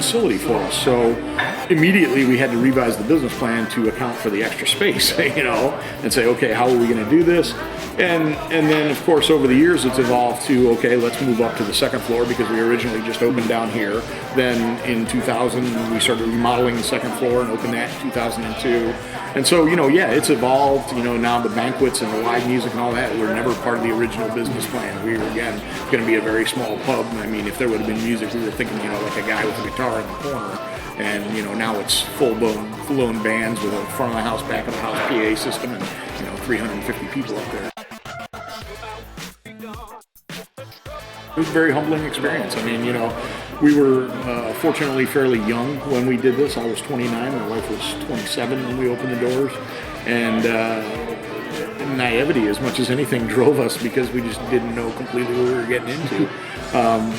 facility for us. So immediately we had to revise the business plan to account for the extra space, and say, okay, how are we going to do this? And then, of course, over the years, it's evolved to, okay, let's move up to the second floor because we originally just opened down here. Then in 2000, we started remodeling the second floor and opened that in 2002. And so, it's evolved. Now the banquets and the live music and all that were never part of the original business plan. We were, again, going to be a very small pub. I mean, if there would have been music, we were thinking, like a guy with a guitar in the corner. And, now it's full-blown bands with a front of the house, back of the house PA system and, 350 people up there. It was a very humbling experience. I mean, we were fortunately fairly young when we did this. I was 29, my wife was 27 when we opened the doors. And naivety, as much as anything, drove us because we just didn't know completely what we were getting into.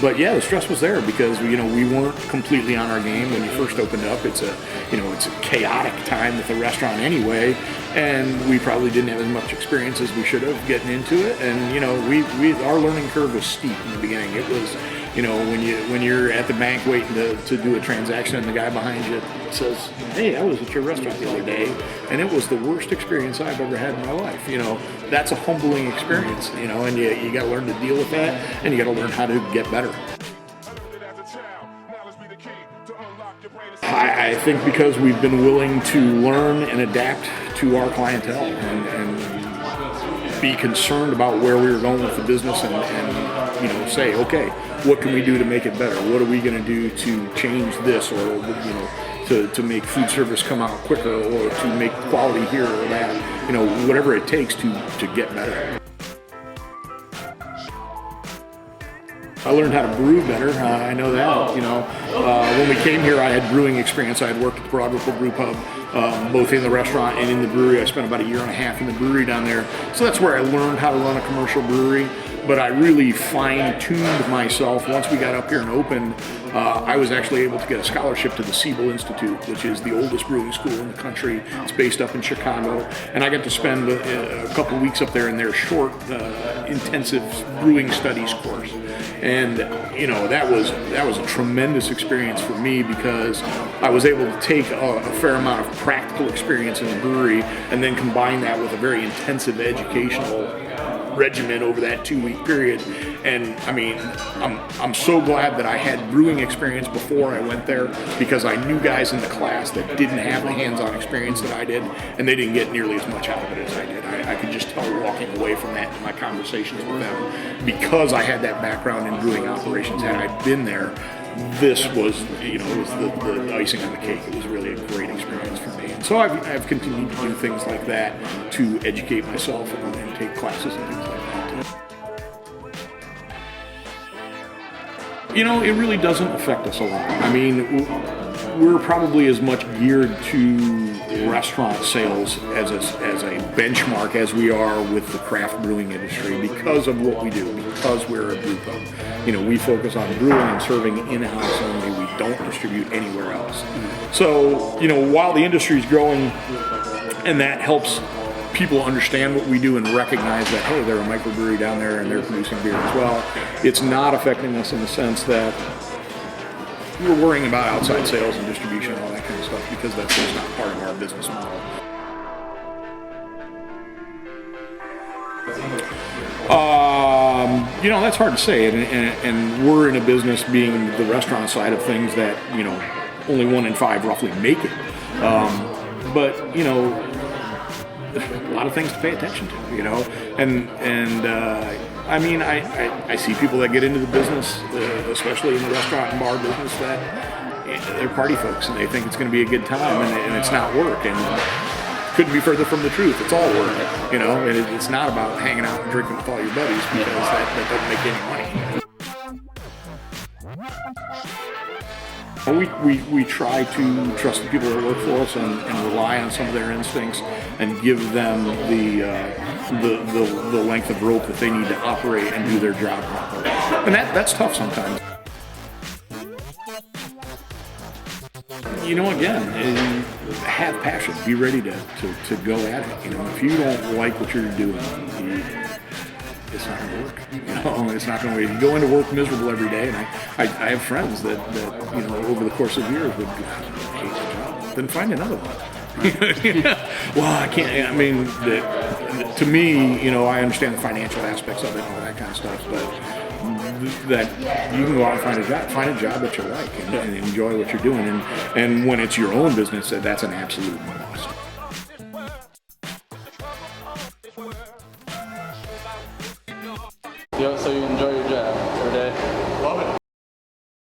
But yeah, the stress was there because we weren't completely on our game when you first opened up. It's a chaotic time with the restaurant anyway, and we probably didn't have as much experience as we should have getting into it. And our learning curve was steep in the beginning. It was, when you're at the bank waiting to do a transaction and the guy behind you says, "Hey, I was at your restaurant the other day, and it was the worst experience I've ever had in my life." That's a humbling experience, and you got to learn to deal with that, and you got to learn how to get better. I think because we've been willing to learn and adapt to our clientele and be concerned about where we were going with the business and say, okay, what can we do to make it better? What are we going to do to change this, or to make food service come out quicker, or to make quality here or that, whatever it takes to get better. I learned how to brew better. I know that. When we came here, I had brewing experience. I had worked at the Broadway Brew Pub, both in the restaurant and in the brewery. I spent about a year and a half in the brewery down there. So that's where I learned how to run a commercial brewery. But I really fine-tuned myself. Once we got up here and opened, I was actually able to get a scholarship to the Siebel Institute, which is the oldest brewing school in the country. It's based up in Chicago. And I got to spend a couple weeks up there in their short, intensive brewing studies course. And that was a tremendous experience for me because I was able to take a fair amount of practical experience in the brewery and then combine that with a very intensive educational regimen over that 2-week period. And I mean, I'm so glad that I had brewing experience before I went there, because I knew guys in the class that didn't have the hands-on experience that I did, and they didn't get nearly as much out of it as I did. I could just tell walking away from that in my conversations with them, because I had that background in brewing operations. Had I been there, this was, it was the icing on the cake. It was really a great experience for me. And so I've continued to do things like that to educate myself and take classes and things like that. It really doesn't affect us a lot. I mean, we're probably as much geared to restaurant sales as a benchmark as we are with the craft brewing industry because of what we do, because we're a brew pub. We focus on brewing and serving in-house only. We don't distribute anywhere else. So, while the industry is growing and that helps people understand what we do and recognize that, hey, they're a microbrewery down there and they're producing beer as well, it's not affecting us in the sense that we're worrying about outside sales and distribution and all that kind of stuff, because that's just not part of our business model. That's hard to say, and we're in a business, being the restaurant side of things, that only 1 in 5 roughly make it. But a lot of things to pay attention to, I mean, I see people that get into the business, especially in the restaurant and bar business, that they're party folks and they think it's going to be a good time, and it's not work, and couldn't be further from the truth. It's all work, and it's not about hanging out and drinking with all your buddies, because that doesn't make any money. We try to trust the people that work for us and rely on some of their instincts and give them the length of rope that they need to operate and do their job properly. And that's tough sometimes. Again, have passion. Be ready to go at it. If you don't like what you're doing, it's not going to work. It's not going to. You go into work miserable every day, and I have friends that over the course of years would hate the job, then find another one. Well, I can't. I mean, to me, I understand the financial aspects of it and all that kind of stuff, but that you can go out and find a job that you like and enjoy what you're doing, and when it's your own business, that's an absolute must.